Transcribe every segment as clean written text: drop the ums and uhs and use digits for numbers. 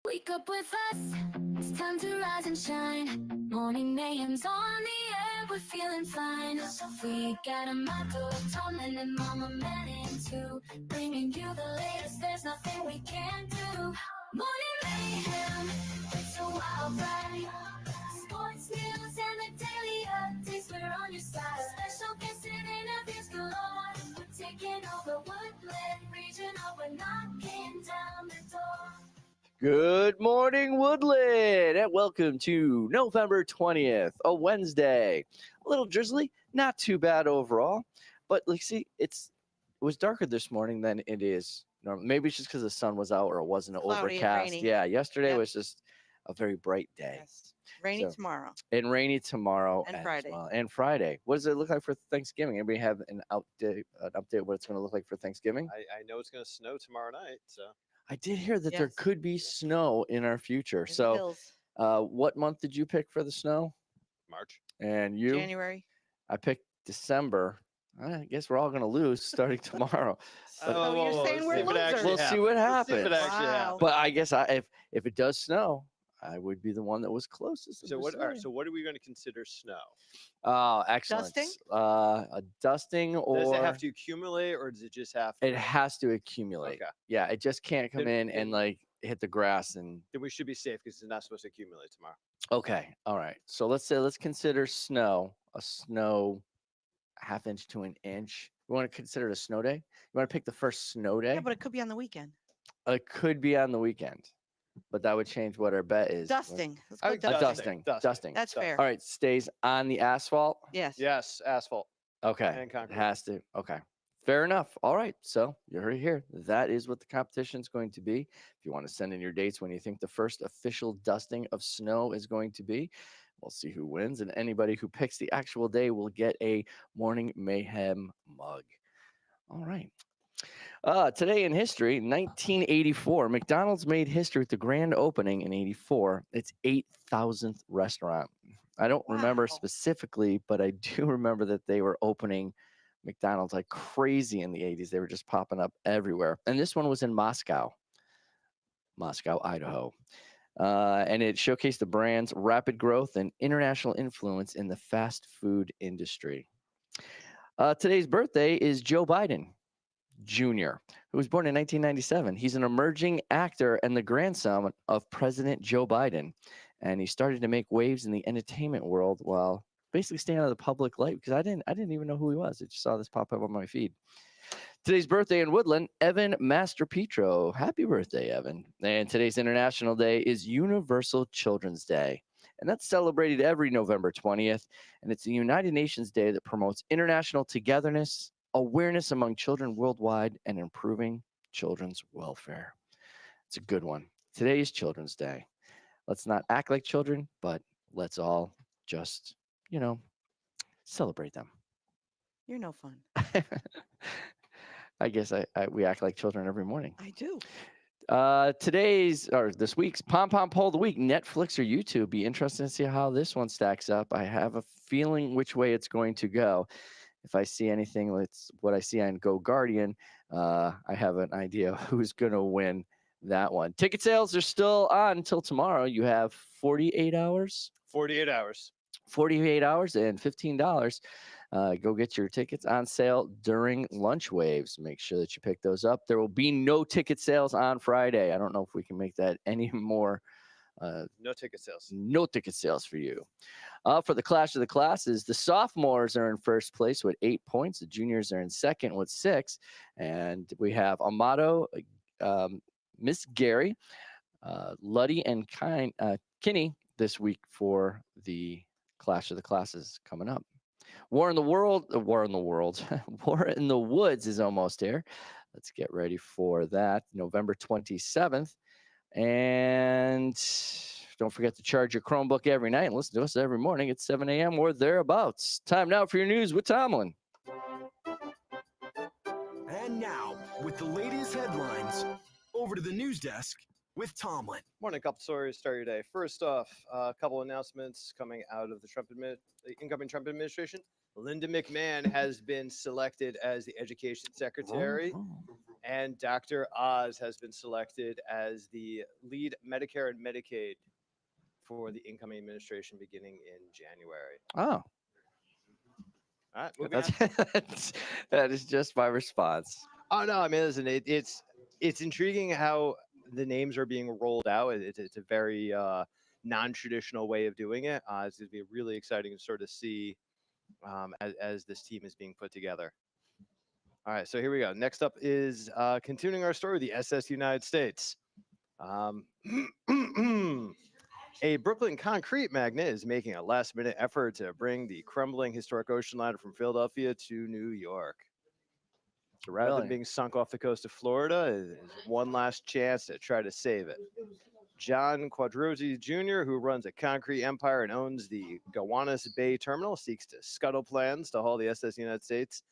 Wake up with us, it's time to rise and shine. Morning mayhem's on the air, we're feeling fine. We got a motto, Tomlin and Mama Manning too. Bringing you the latest, there's nothing we can't do. Morning mayhem, it's a wild ride. Sports news and the daily updates, we're on your side. Special guests and interviews galore. We're taking over Woodland Regional, we're knocking down the door. Good morning, Woodland, and welcome to November 20th, a Wednesday. A little drizzly, not too bad overall, but it was darker this morning than it is normal. Maybe it's just because the sun was out or it wasn't Cloudy and overcast. rainy. Yeah, yesterday Yep. was just a very bright day. Yes. Rainy So- tomorrow. And rainy tomorrow And as Friday. well. And Friday. What does it look like for Thanksgiving? Anybody have an update of what it's going to look like for Thanksgiving? I know it's going to snow tomorrow night, so I did hear that there Yes. could be snow in our future. In the So, hills. what month did you pick for the snow? March. And you? January. I picked December. I guess we're all going to lose starting tomorrow. So you're saying we're losers. We'll see what Let's see if happens. it actually Wow. happens. But I guess if it does snow, I would be the one that was closest. to So the what? All right, snow. so what are we going to consider snow? Oh, excellent. Dusting? A dusting, or Does it have to accumulate, or does it just have to? it has to accumulate. Okay. Yeah, it just can't come Then- in and then- like hit the grass and. Then we should be safe because it's not supposed to accumulate tomorrow. Okay, all right. So let's consider snow a snow half inch to an inch. You want to consider it a snow day? You want to pick the first snow day? Yeah, but it could be on the weekend. It could be on the weekend, but that would change what our bet is. Dusting. Let's I go would dusting. Dusting. That's fair. All right, stays on the asphalt. Yes. Yes, asphalt. Okay. And concrete. It has to. Okay. Fair enough. All right. So you heard it here. That is what the competition is going to be. If you want to send in your dates when you think the first official dusting of snow is going to be, we'll see who wins. And anybody who picks the actual day will get a Morning Mayhem mug. All right. Today in history, 1984, McDonald's made history with the grand opening in 84. Its 8,000th restaurant. I don't remember Wow. specifically, but I do remember that they were opening McDonald's like crazy in the 80s. They were just popping up everywhere. And this one was in Moscow, Idaho. And it showcased the brand's rapid growth and international influence in the fast food industry. Today's birthday is Joe Biden Jr., who was born in 1997. He's an emerging actor and the grandson of President Joe Biden. And he started to make waves in the entertainment world while basically staying out of the public light because I didn't even know who he was. I just saw this pop up on my feed. Today's birthday in Woodland, Evan Masterpetro. Happy birthday, Evan. And today's International Day is Universal Children's Day. And that's celebrated every November 20th. And it's the United Nations Day that promotes international togetherness, awareness among children worldwide, and improving children's welfare. It's a good one. Today is Children's Day. Let's not act like children, but let's all just, celebrate them. You're no fun. I guess we act like children every morning. I do. This week's Pom Pom Poll of the Week, Netflix or YouTube. Be interested to see how this one stacks up. I have a feeling which way it's going to go. If I see anything like what I see on Go Guardian, I have an idea who's going to win that one. Ticket sales are still on until tomorrow. You have 48 hours. 48 hours. 48 hours and $15. Go get your tickets on sale during lunch waves. Make sure that you pick those up. There will be no ticket sales on Friday. I don't know if we can make that any more. No ticket sales. No ticket sales for you. For the Clash of the Classes, the sophomores are in first place with 8 points. The juniors are in second with 6. And we have Amato, Miss Gary, Luddy, and Kinney this week for the Clash of the Classes coming up. War in the Woods is almost here. Let's get ready for that. November 27th. And don't forget to charge your Chromebook every night and listen to us every morning at 7 a.m. or thereabouts. Time now for your news with Tomlin. And now, with the latest headlines, over to the news desk with Tomlin. Morning, a couple stories to start your day. First off, a couple announcements coming out of the incoming Trump administration. Linda McMahon has been selected as the education secretary. And Dr. Oz has been selected as the lead Medicare and Medicaid for the incoming administration beginning in January. Oh, All right, moving on. that is just my response. Oh no, I mean, listen, it's intriguing how the names are being rolled out. It's a very non-traditional way of doing it. It's going to be really exciting to sort of see as this team is being put together. All right, so here we go. Next up is continuing our story, the SS United States. A Brooklyn concrete magnate is making a last-minute effort to bring the crumbling historic ocean liner from Philadelphia to New York. So rather Really? than being sunk off the coast of Florida, is one last chance to try to save it. John Quadrosi Jr., who runs a concrete empire and owns the Gowanus Bay Terminal, seeks to scuttle plans to haul the SS United States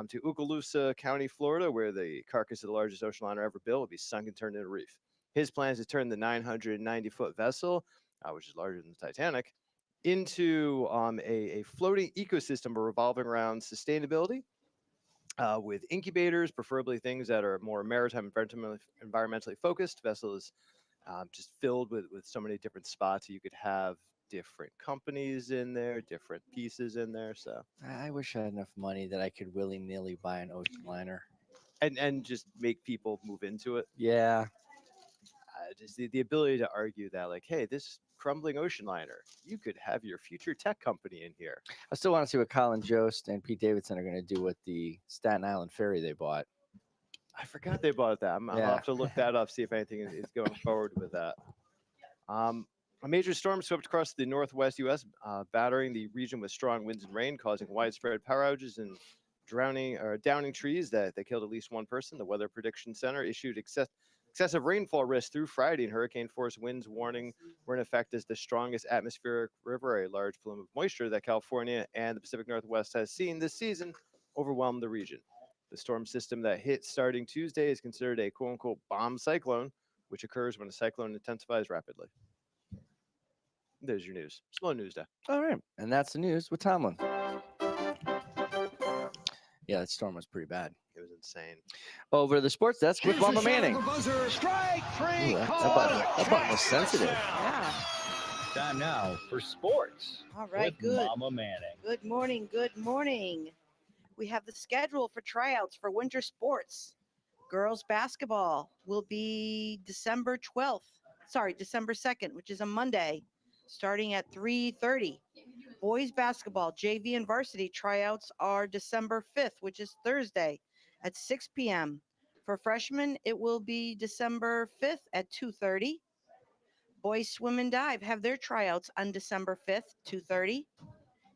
to Okaloosa County, Florida, where the carcass of the largest ocean liner ever built will be sunk and turned into a reef. His plan is to turn the 990-foot vessel, which is larger than the Titanic, into a floating ecosystem revolving around sustainability, with incubators, preferably things that are more maritime, environmentally focused. Vessel is just filled with so many different spots. You could have different companies in there, different pieces in there. So I wish I had enough money that I could willy-nilly buy an ocean liner. and just make people move into it. Yeah. Just the ability to argue that, like, hey, this crumbling ocean liner, you could have your future tech company in here. I still want to see what Colin Jost and Pete Davidson are going to do with the Staten Island ferry they bought. I forgot they bought that. I'll Yeah. have to look that up, see if anything is going forward with that. A major storm swept across the northwest U.S., battering the region with strong winds and rain, causing widespread power outages and downing trees that killed at least one person. The Weather Prediction Center issued excessive rainfall risk through Friday, and hurricane-force winds warning were in effect as the strongest atmospheric river, a large plume of moisture that California and the Pacific Northwest has seen this season, overwhelmed the region. The storm system that hit starting Tuesday is considered a quote-unquote bomb cyclone, which occurs when a cyclone intensifies rapidly. There's your news. Slow news day. All right. And that's the news with Tomlin. Yeah, that storm was pretty bad. It was insane. Over to the sports desk with Mama Manning. Strike three. Ooh, that button was sensitive. Yeah. Time now for sports. All right. with Good. Mama Manning. Good morning. Good morning. We have the schedule for tryouts for winter sports. Girls basketball will be December 2nd, which is a Monday, starting at 3:30. Boys basketball, JV and varsity tryouts are December 5th, which is Thursday at 6 p.m. For freshmen, it will be December 5th at 2:30. Boys swim and dive have their tryouts on December 5th, 2:30.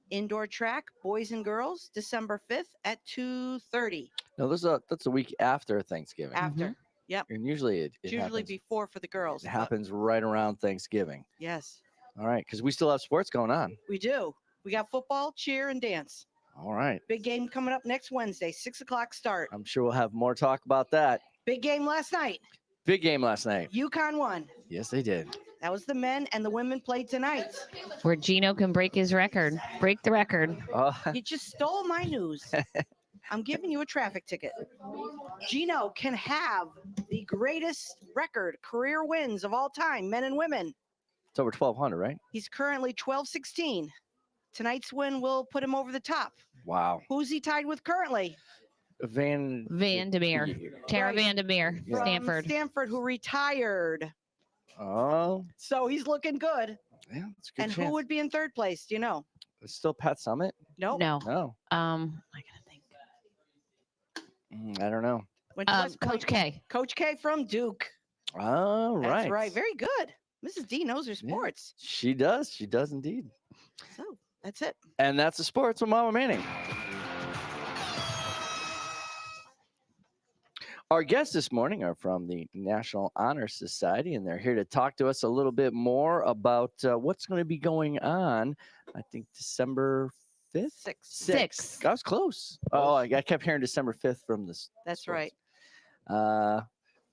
Indoor track, boys and girls, December 5th at 2:30. No, that's a week after Thanksgiving. After. Yep. And usually it It's usually happens, before for the girls. it but happens right around Thanksgiving. Yes, All right, because we still have sports going on. we do. We got football, cheer, and dance. All right. Big game coming up next Wednesday, 6 o'clock start. I'm sure we'll have more talk about that. Big game last night. Big game last night. UConn won. Yes, they did. That was the men, and the women played tonight. Where Gino can break his record, break the record. You just stole my news. I'm giving you a traffic ticket. Gino can have the greatest record, career wins of all time, men and women. It's over 1,200, right? He's currently 12-16. Tonight's win will put him over the top. Wow. Who's he tied with currently? Vandermeer. Tara Right. Vandermeer, Yeah. From Stanford. Stanford, who retired. Oh, So he's looking good. yeah, it's a good And chance. who would be in third place? Do you know? It's still Pat Summit? Nope. No. No. I gotta think. I don't know. Went to West Point. Coach K. Coach K from Duke. All right. That's right. Very good. Mrs. D knows her sports. She does. She does indeed. So that's it. And that's the sports with Mama Manning. Our guests this morning are from the National Honor Society, and they're here to talk to us a little bit more about what's going to be going on. I think December 5th? 6. I was close. Oh, I kept hearing December 5th from this. That's sports. right.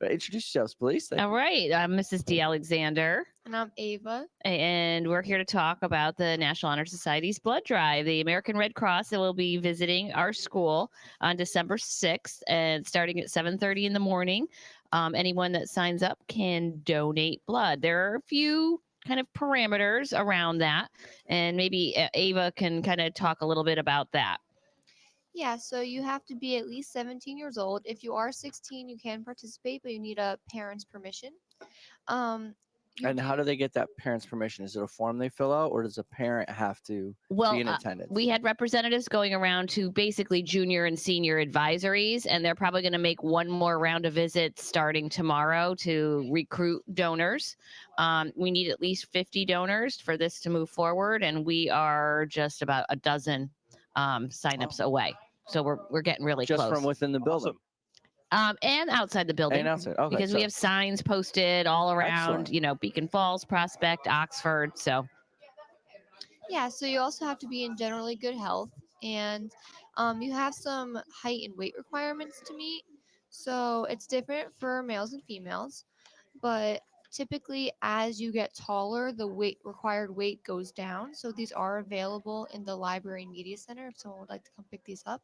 Introduce yourselves, please. Thank All you. right. I'm Mrs. D'Alexander, And I'm Ava. and we're here to talk about the National Honor Society's blood drive. The American Red Cross will be visiting our school on December 6th, and starting at 7:30 in the morning. Anyone that signs up can donate blood. There are a few kind of parameters around that, and maybe Ava can kind of talk a little bit about that. Yeah, so you have to be at least 17 years old. If you are 16, you can participate, but you need a parent's permission. You And how do they get that parent's permission? Is it a form they fill out, or does a parent have to Well, be in attendance? we had representatives going around to basically junior and senior advisories, and they're probably going to make one more round of visits starting tomorrow to recruit donors. We need at least 50 donors for this to move forward, and we are just about a dozen signups away. So we're getting really Just close. from within the building. And outside the building. And outside. Okay, because we so- have signs posted all around, Excellent. Beacon Falls, Prospect, Oxford. So Yeah, so you also have to be in generally good health, and you have some height and weight requirements to meet. So it's different for males and females, but typically as you get taller, the required weight goes down. So these are available in the Library and Media Center if someone would like to come pick these up.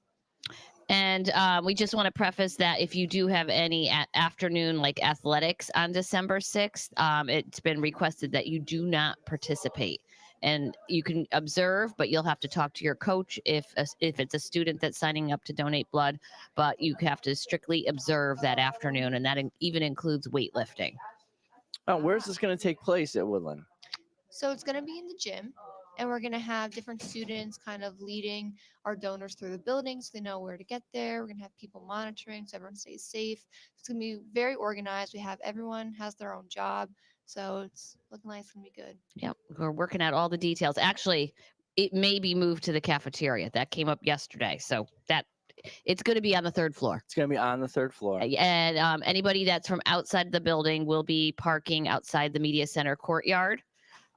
And we just want to preface that if you do have any afternoon like athletics on December 6th, it's been requested that you do not participate. And you can observe, but you'll have to talk to your coach if it's a student that's signing up to donate blood. But you have to strictly observe that afternoon, and that even includes weightlifting. Where's this going to take place at Woodland? So it's going to be in the gym, and we're going to have different students kind of leading our donors through the building so they know where to get there. We're going to have people monitoring so everyone stays safe. It's going to be very organized. Everyone has their own job. So it's looking like it's going to be good. Yep, we're working out all the details. Actually, it may be moved to the cafeteria. That came up yesterday. So it's going to be on the third floor. It's going to be on the third floor. And anybody that's from outside the building will be parking outside the media center courtyard.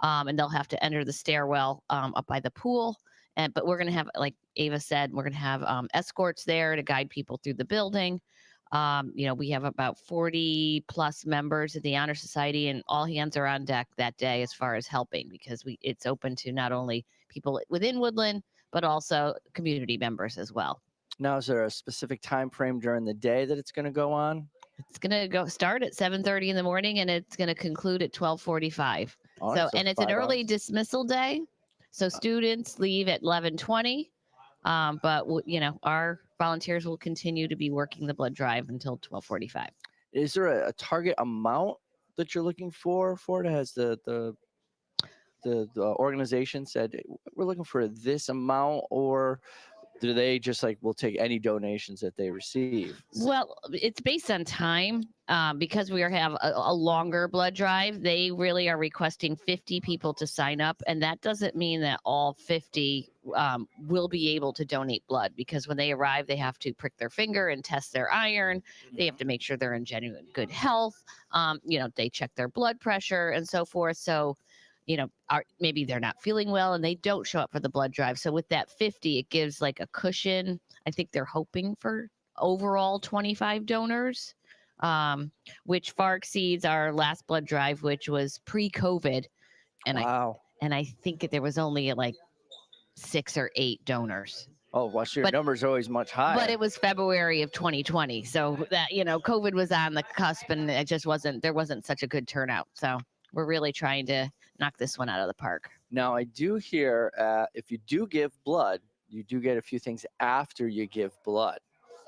And they'll have to enter the stairwell up by the pool. But we're going to have, like Ava said, we're going to have escorts there to guide people through the building. We have about 40 plus members of the Honor Society, and all hands are on deck that day as far as helping, because it's open to not only people within Woodland, but also community members as well. Now, is there a specific time frame during the day that it's going to go on? It's going to start at 7:30 in the morning, and it's going to conclude at 12:45. All So, right, and it's an 5 early hours. dismissal day. So students leave at 11:20. But our volunteers will continue to be working the blood drive until 12:45. Is there a target amount that you're looking for it? Has the organization said we're looking for this amount, or do they just will take any donations that they receive? Well, it's based on time. Because we have a longer blood drive, they really are requesting 50 people to sign up. And that doesn't mean that all 50 will be able to donate blood, because when they arrive, they have to prick their finger and test their iron. They have to make sure they're in genuine good health. They check their blood pressure and so forth. So, maybe they're not feeling well and they don't show up for the blood drive. So with that 50, it gives like a cushion. I think they're hoping for overall 25 donors, which far exceeds our last blood drive, which was pre-COVID. And Wow. I think there was only like 6 or 8 donors. Oh, well, your number's always much higher. But it was February of 2020. So that, COVID was on the cusp, and there wasn't such a good turnout. So we're really trying to knock this one out of the park. Now, I do hear if you do give blood, you do get a few things after you give blood.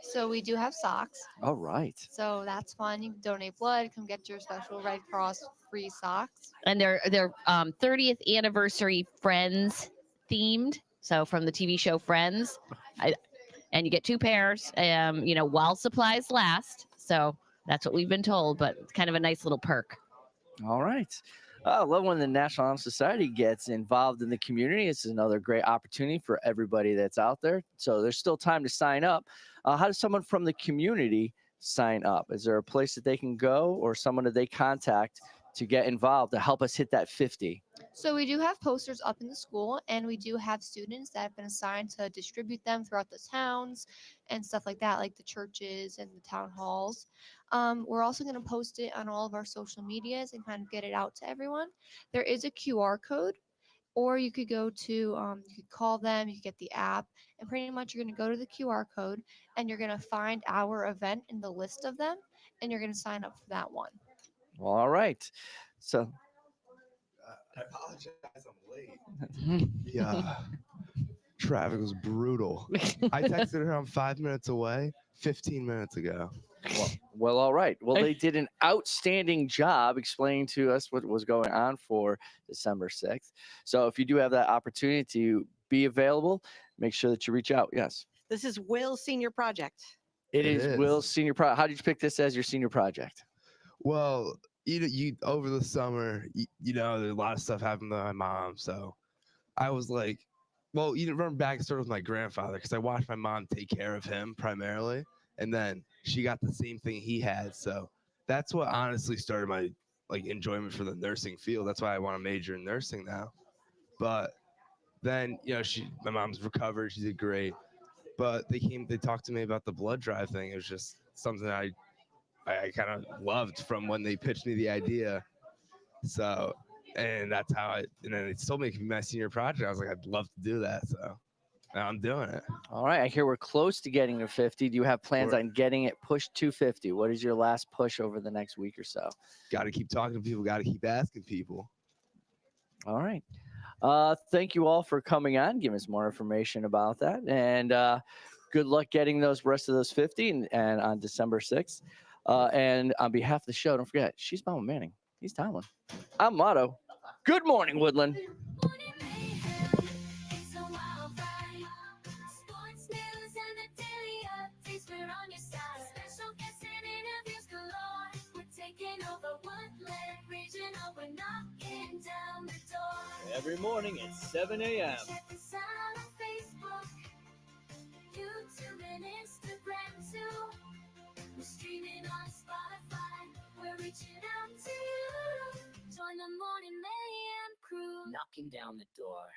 So we do have socks. All right. So that's fun. You can donate blood. Come get your special Red Cross free socks. And they're 30th anniversary Friends themed. So from the TV show Friends, and you get 2 pairs, while supplies last. So that's what we've been told, but it's kind of a nice little perk. All right. I love when the National Honor Society gets involved in the community. It's another great opportunity for everybody that's out there. So there's still time to sign up. How does someone from the community sign up? Is there a place that they can go, or someone that they contact to get involved to help us hit that 50? So we do have posters up in the school, and we do have students that have been assigned to distribute them throughout the towns and stuff like that, like the churches and the town halls. We're also going to post it on all of our social medias and kind of get it out to everyone. There is a QR code, or you could go to, you could call them, you could get the app, and pretty much you're going to go to the QR code and you're going to find our event in the list of them, and you're going to sign up for that one. Well, all right. So I apologize, I'm late. Yeah, traffic was brutal. I texted her I'm 5 minutes away 15 minutes ago. well, all right. Well, they did an outstanding job explaining to us what was going on for December 6th. So if you do have that opportunity to be available, make sure that you reach out. Yes. This is Will's senior project. It It is is. Will's senior project. How did you pick this as your senior project? Well, you over the summer, there's a lot of stuff happened to my mom. So I was like, well, you remember backstory with my grandfather, because I watched my mom take care of him primarily, and then she got the same thing he had. So that's what honestly started my enjoyment for the nursing field. That's why I want to major in nursing now. But then my mom's recovered. She did great. But they talked to me about the blood drive thing. It was just something I kind of loved from when they pitched me the idea. So, and that's how and then they told me it could be my senior project. I was like, I'd love to do that. So now I'm doing it. All right. I hear we're close to getting to 50. Do you have plans on getting it pushed to 50? What is your last push over the next week or so? Got to keep talking to people. Got to keep asking people. All right. Thank you all for coming on, giving us more information about that. And good luck getting those rest of those 50 and on December 6th. And on behalf of the show, don't forget, she's Mama Manning. He's Tomlin. I'm Motto. Good morning, Woodland. Morning mayhem, it's a wild ride. Sports news and the daily updates, we're on your side. Special guests and interviews galore. We're taking over Woodland Regional, we're knocking down the door. Every morning at 7 a.m. Check us out on Facebook, YouTube, and Instagram too. We're streaming on Spotify, we're reaching out to you. Join the Morning Mayhem crew. Knocking down the door.